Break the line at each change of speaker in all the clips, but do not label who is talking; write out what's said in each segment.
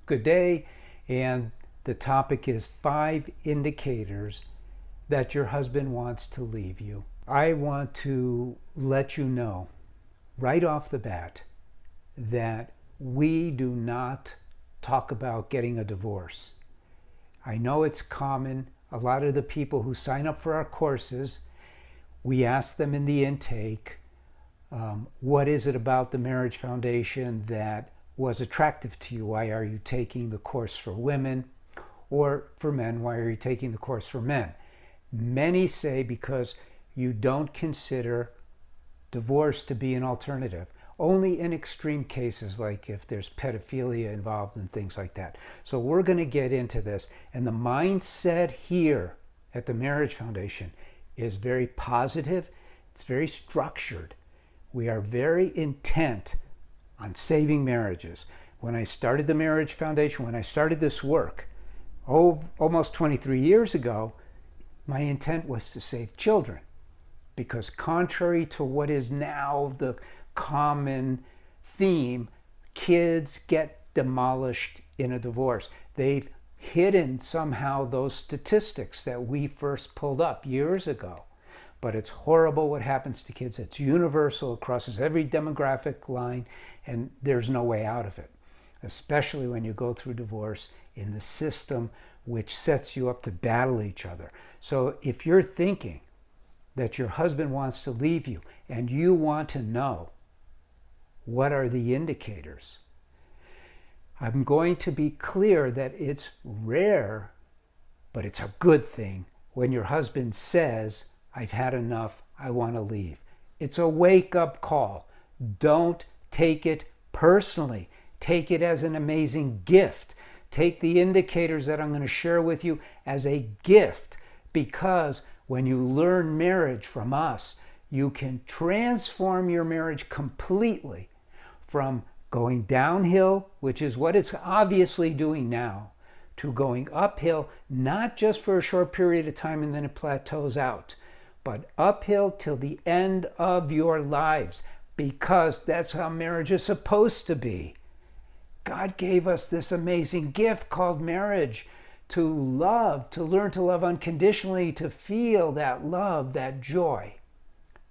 Good day, and the topic is 5 indicators that your husband wants to leave you. I want to let you know right off the bat that we do not talk about getting a divorce. I know it's common. A lot of the people who sign up for our courses, we ask them in the intake, what is it about the Marriage Foundation that was attractive to you? Why are you taking the course for women? Or for men, why are you taking the course for men? Many say because you don't consider divorce to be an alternative. Only in extreme cases, like if there's pedophilia involved and things like that. So we're going to get into this. And the mindset here at the Marriage Foundation is very positive. It's very structured. We are very intent on saving marriages. When I started the Marriage Foundation, when I started this work, almost 23 years ago, my intent was to save children. Because contrary to what is now the common theme, kids get demolished in a divorce. They've hidden somehow those statistics that we first pulled up years ago. But it's horrible what happens to kids. It's universal. It crosses every demographic line, and there's no way out of it, especially when you go through divorce in the system which sets you up to battle each other. So if you're thinking that your husband wants to leave you and you want to know what are the indicators, I'm going to be clear that it's rare, but it's a good thing when your husband says, I've had enough, I want to leave. It's a wake-up call. Don't take it personally. Take it as an amazing gift. Take the indicators that I'm going to share with you as a gift, because when you learn marriage from us, you can transform your marriage completely from going downhill, which is what it's obviously doing now, to going uphill, not just for a short period of time and then it plateaus out, but uphill till the end of your lives, because that's how marriage is supposed to be. God gave us this amazing gift called marriage to love, to learn to love unconditionally, to feel that love, that joy.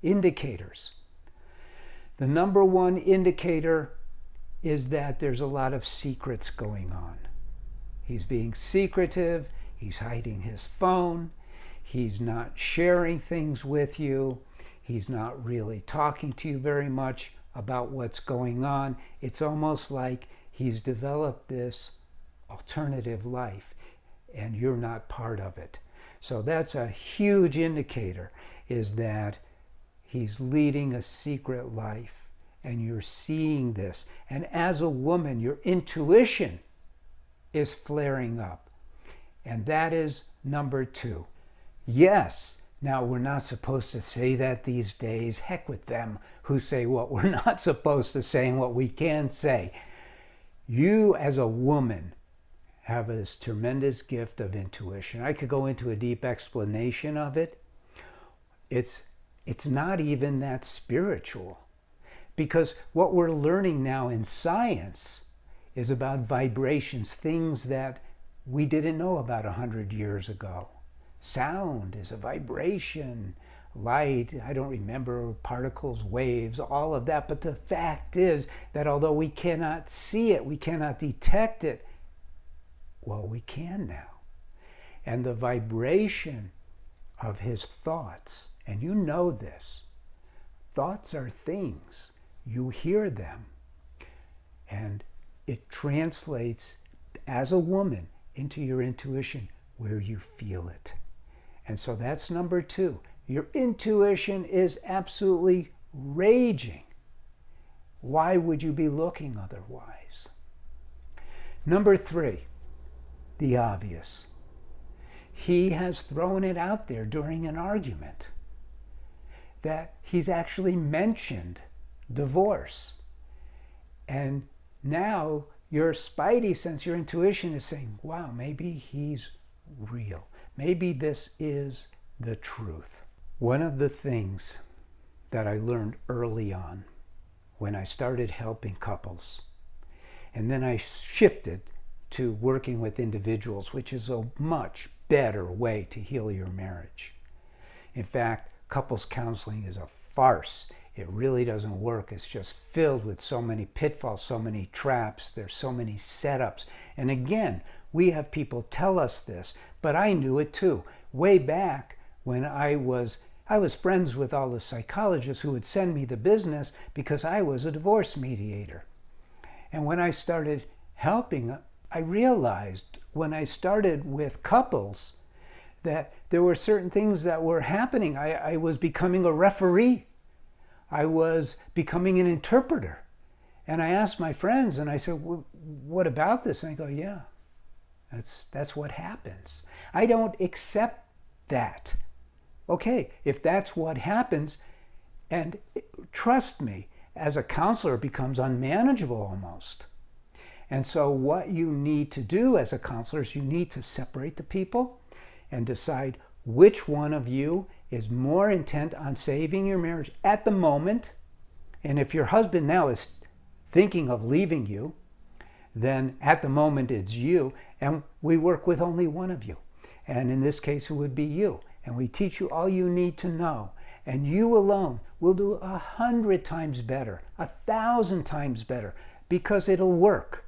Indicators. The number one indicator is that there's a lot of secrets going on. He's being secretive, he's hiding his phone, he's not sharing things with you, he's not really talking to you very much about what's going on. It's almost like he's developed this alternative life and you're not part of it. So that's a huge indicator, is that he's leading a secret life and you're seeing this. And as a woman, your intuition is flaring up. And that is number 2. Yes, now we're not supposed to say that these days. Heck with them who say what we're not supposed to say and what we can say. You as a woman have this tremendous gift of intuition. I could go into a deep explanation of it. It's not even that spiritual, because what we're learning now in science is about vibrations, things that we didn't know about 100 years ago. Sound is a vibration, light, I don't remember, particles, waves, all of that. But the fact is that although we cannot see it, we cannot detect it, well, we can now. And the vibration of his thoughts, and you know this, thoughts are things. You hear them. And it translates as a woman into your intuition where you feel it. And so that's number 2. Your intuition is absolutely raging. Why would you be looking otherwise? Number 3, the obvious. He has thrown it out there during an argument that he's actually mentioned divorce. And now your spidey sense, your intuition is saying, wow, maybe he's real. Maybe this is the truth. One of the things that I learned early on when I started helping couples, and then I shifted to working with individuals, which is a much better way to heal your marriage. In fact, couples counseling is a farce. It really doesn't work. It's just filled with so many pitfalls, so many traps. There's so many setups. And again, we have people tell us this, but I knew it too. Way back when I was friends with all the psychologists who would send me the business because I was a divorce mediator. And when I started helping, I realized when I started with couples that there were certain things that were happening. I was becoming a referee. I was becoming an interpreter. And I asked my friends and I said, what about this? And I go, yeah, that's what happens. I don't accept that. Okay, if that's what happens, and trust me, as a counselor, it becomes unmanageable almost. And so what you need to do as a counselor is you need to separate the people and decide which one of you is more intent on saving your marriage at the moment. And if your husband now is thinking of leaving you, then at the moment it's you, and we work with only one of you. And in this case, it would be you. And we teach you all you need to know. And you alone will do 100 times better, 1,000 times better, because it'll work.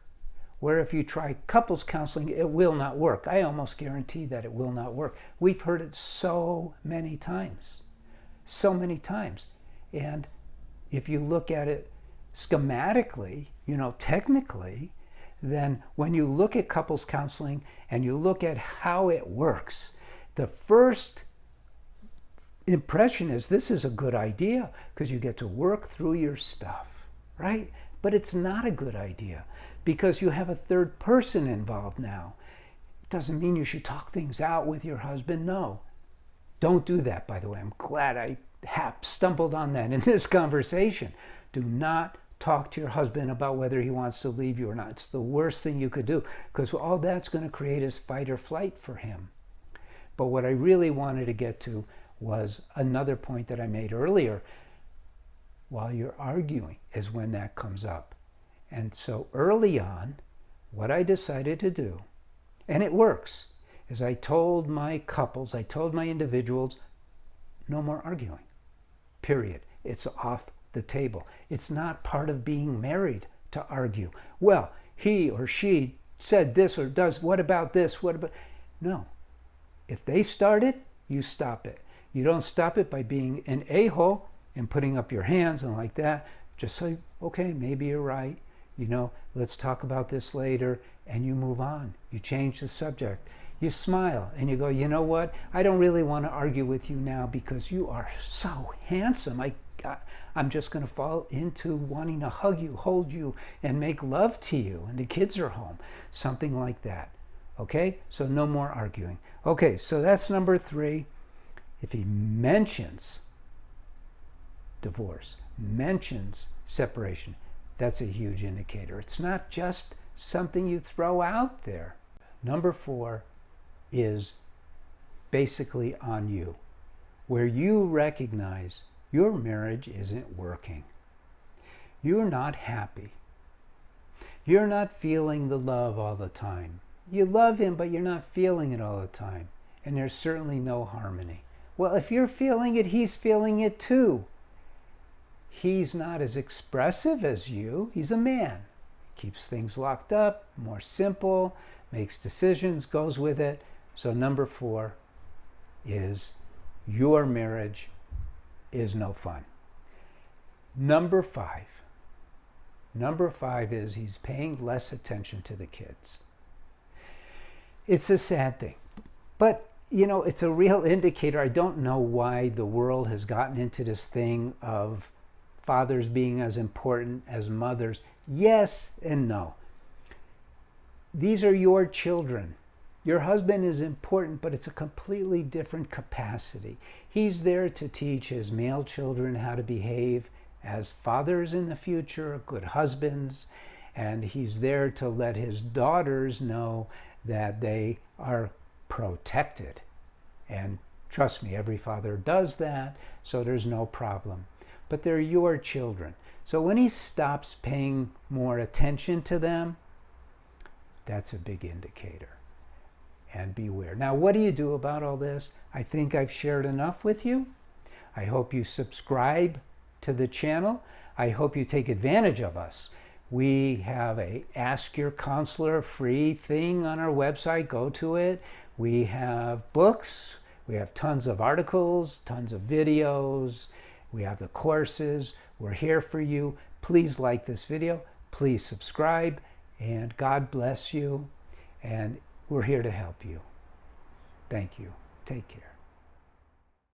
Where if you try couples counseling, it will not work. I almost guarantee that it will not work. We've heard it so many times. So many times. And if you look at it schematically, technically, then when you look at couples counseling and you look at how it works, the first impression is this is a good idea because you get to work through your stuff, right? But it's not a good idea because you have a third person involved now. It doesn't mean you should talk things out with your husband. No, don't do that, by the way. I'm glad I stumbled on that in this conversation. Do not talk to your husband about whether he wants to leave you or not. It's the worst thing you could do because all that's going to create is fight or flight for him. But what I really wanted to get to was another point that I made earlier. While you're arguing is when that comes up. And so early on, what I decided to do, and it works, is I told my couples, I told my individuals, no more arguing, period. It's off the table. It's not part of being married to argue. Well, he or she said this or does, what about this, what about... No. If they start it, you stop it. You don't stop it by being an a-hole and putting up your hands and like that. Just say, okay, maybe you're right. Let's talk about this later. And you move on. You change the subject. You smile and you go, you know what? I don't really want to argue with you now because you are so handsome. I'm just going to fall into wanting to hug you, hold you, and make love to you. And the kids are home. Something like that. Okay? So no more arguing. Okay, so that's number 3. If he mentions divorce, mentions separation, that's a huge indicator. It's not just something you throw out there. Number 4 is basically on you, where you recognize your marriage isn't working. You're not happy. You're not feeling the love all the time. You love him, but you're not feeling it all the time. And there's certainly no harmony. Well, if you're feeling it, he's feeling it too. He's not as expressive as you. He's a man. Keeps things locked up, more simple, makes decisions, goes with it. So number 4 is your marriage is no fun. Number 5 is he's paying less attention to the kids. It's a sad thing, but it's a real indicator. I don't know why the world has gotten into this thing of fathers being as important as mothers. Yes and no. These are your children. Your husband is important, but it's a completely different capacity. He's there to teach his male children how to behave as fathers in the future, good husbands, and he's there to let his daughters know that they are protected. And trust me, every father does that, so there's no problem. But they're your children. So when he stops paying more attention to them, that's a big indicator. And beware. Now, what do you do about all this? I think I've shared enough with you. I hope you subscribe to the channel. I hope you take advantage of us. We have a Ask Your Counselor free thing on our website. Go to it. We have books. We have tons of articles, tons of videos. We have the courses. We're here for you. Please like this video. Please subscribe. And God bless you. And we're here to help you. Thank you. Take care.